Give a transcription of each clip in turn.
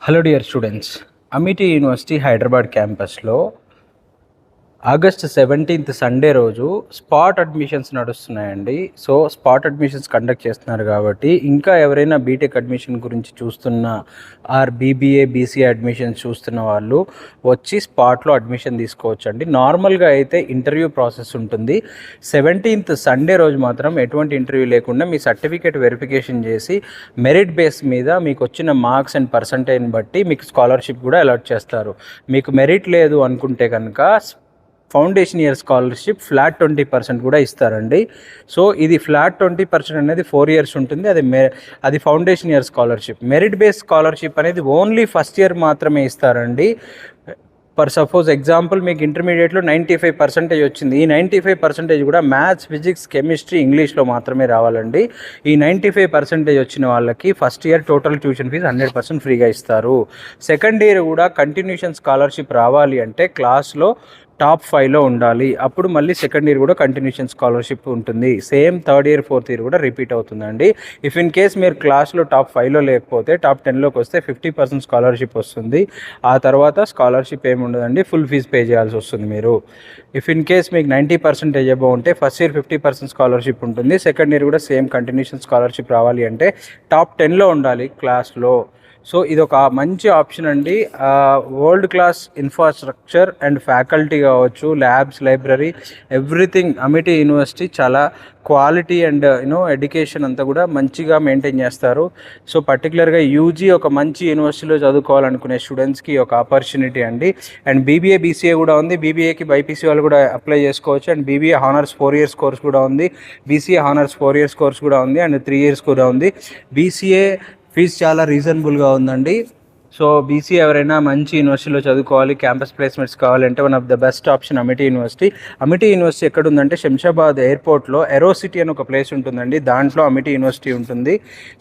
Hello dear students, Amity University Hyderabad క్యాంపస్లో August 17th Sunday రోజు spot admissions నడుస్తున్నాయండి. So spot admissions conduct చేస్తున్నారు కాబట్టి ఇంకా ఎవరైనా బీటెక్ అడ్మిషన్ గురించి చూస్తున్న ఆర్ బీబీఏ బీసీఏ అడ్మిషన్స్ చూస్తున్న వాళ్ళు వచ్చి స్పాట్లో అడ్మిషన్ తీసుకోవచ్చు అండి. నార్మల్గా అయితే ఇంటర్వ్యూ ప్రాసెస్ ఉంటుంది. 17th సండే రోజు మాత్రం ఎటువంటి ఇంటర్వ్యూ లేకుండా మీ సర్టిఫికేట్ వెరిఫికేషన్ చేసి మెరిట్ బేస్ మీద మీకు వచ్చిన మార్క్స్ అండ్ పర్సంటేజ్ని బట్టి మీకు స్కాలర్షిప్ కూడా అలాట్ చేస్తారు. మీకు మెరిట్ లేదు అనుకుంటే కనుక ఫౌండేషన్ ఇయర్ స్కాలర్షిప్ ఫ్లాట్ 20% కూడా ఇస్తారండి. సో ఇది ఫ్లాట్ 20% అనేది 4 years ఉంటుంది. అది foundation year scholarship. Merit base scholarship అనేది ఓన్లీ ఫస్ట్ ఇయర్ మాత్రమే ఇస్తారండి. ఫర్ సపోజ్ ఎగ్జాంపుల్ మీకు ఇంటర్మీడియట్లో 95% వచ్చింది. ఈ 95% కూడా మ్యాథ్స్, ఫిజిక్స్, కెమిస్ట్రీ, ఇంగ్లీష్లో మాత్రమే రావాలండి. ఈ 95% వచ్చిన వాళ్ళకి first year total tuition fees 100% ఫ్రీగా ఇస్తారు. సెకండ్ ఇయర్ కూడా కంటిన్యూషన్ స్కాలర్షిప్ రావాలి అంటే క్లాస్లో టాప్ 5లో ఉండాలి. అప్పుడు మళ్ళీ సెకండ్ ఇయర్ కూడా కంటిన్యూషన్ స్కాలర్షిప్ ఉంటుంది. Same third year fourth year కూడా రిపీట్ అవుతుందండి. ఇఫ్ ఇన్ కేస్ మీరు క్లాస్లో టాప్ 5లో లేకపోతే టాప్ 10లోకి వస్తే 50% స్కాలర్షిప్ వస్తుంది. ఆ తర్వాత స్కాలర్షిప్ ఏమి ఉండదండి, ఫుల్ ఫీజ్ పే చేయాల్సి వస్తుంది మీరు. ఇఫ్ ఇన్ కేస్ మీకు 90% అబోవ్ ఉంటే ఫస్ట్ ఇయర్ 50% స్కాలర్షిప్ ఉంటుంది. సెకండ్ ఇయర్ కూడా సేమ్ కంటిన్యూషన్ స్కాలర్షిప్ రావాలి అంటే టాప్ 10లో ఉండాలి క్లాస్లో. సో ఇది ఒక మంచి ఆప్షన్ అండి. World class infrastructure and faculty కావచ్చు, labs, library, everything Amity University చాలా క్వాలిటీ అండ్ ఎడ్యుకేషన్ అంతా కూడా మంచిగా మెయింటైన్ చేస్తారు. సో పర్టికులర్గా యూజీ ఒక మంచి యూనివర్సిటీలో చదువుకోవాలనుకునే స్టూడెంట్స్కి ఒక ఆపర్చునిటీ అండి. అండ్ బీబీఏ బీసీఏ కూడా ఉంది. బీబీఏకి బైపీసీ వాళ్ళు కూడా అప్లై చేసుకోవచ్చు. And BBA honours 4 years course కూడా ఉంది. బీసీఏ హానర్స్ 4 years కోర్స్ కూడా ఉంది. అండ్ 3 years కూడా ఉంది. బీసీఏ ఫీజు చాలా రీజనబుల్గా ఉందండి. సో బీసీ ఎవరైనా మంచి యూనివర్సిటీలో చదువుకోవాలి, క్యాంపస్ ప్లేస్మెంట్స్ కావాలంటే one of the best option Amity university. Amity university ఎక్కడ ఉందంటే శంషాబాద్ ఎయిర్పోర్ట్లో ఎరోసిటీ అని ఒక ప్లేస్ ఉంటుందండి. దాంట్లో అమిటీ యూనివర్సిటీ ఉంటుంది.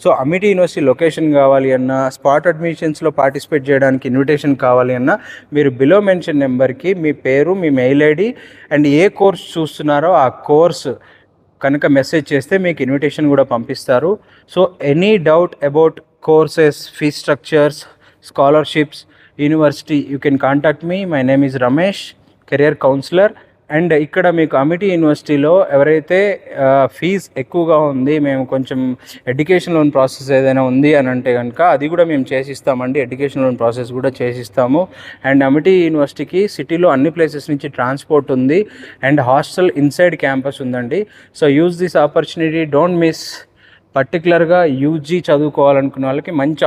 సో అమిటీ యూనివర్సిటీ లొకేషన్ కావాలి అన్నా, స్పాట్ అడ్మిషన్స్లో పార్టిసిపేట్ చేయడానికి ఇన్విటేషన్ కావాలి అన్నా మీరు బిలో మెన్షన్ నెంబర్కి మీ పేరు, మీ మెయిల్ ఐడి అండ్ ఏ కోర్స్ చూస్తున్నారో ఆ కోర్స్ కనుక మెసేజ్ చేస్తే మీకు ఇన్విటేషన్ కూడా పంపిస్తారు. So any doubt about courses, fee structures, scholarships, university, you can contact me. My name is Ramesh, career councillor. And ఇక్కడ మీకు అమిటీ యూనివర్సిటీలో ఎవరైతే ఫీజ్ ఎక్కువగా ఉంది, మేము కొంచెం ఎడ్యుకేషన్ లోన్ ప్రాసెస్ ఏదైనా ఉంది అని అంటే కనుక అది కూడా మేము చేసిస్తామండి. ఎడ్యుకేషన్ లోన్ ప్రాసెస్ కూడా చేసిస్తాము. అండ్ అమిటీ యూనివర్సిటీకి సిటీలో అన్ని ప్లేసెస్ నుంచి ట్రాన్స్పోర్ట్ ఉంది. అండ్ హాస్టల్ ఇన్సైడ్ క్యాంపస్ ఉందండి. So use this opportunity, don't miss. పర్టికులర్గా యూజీ చదువుకోవాలనుకున్న వాళ్ళకి మంచి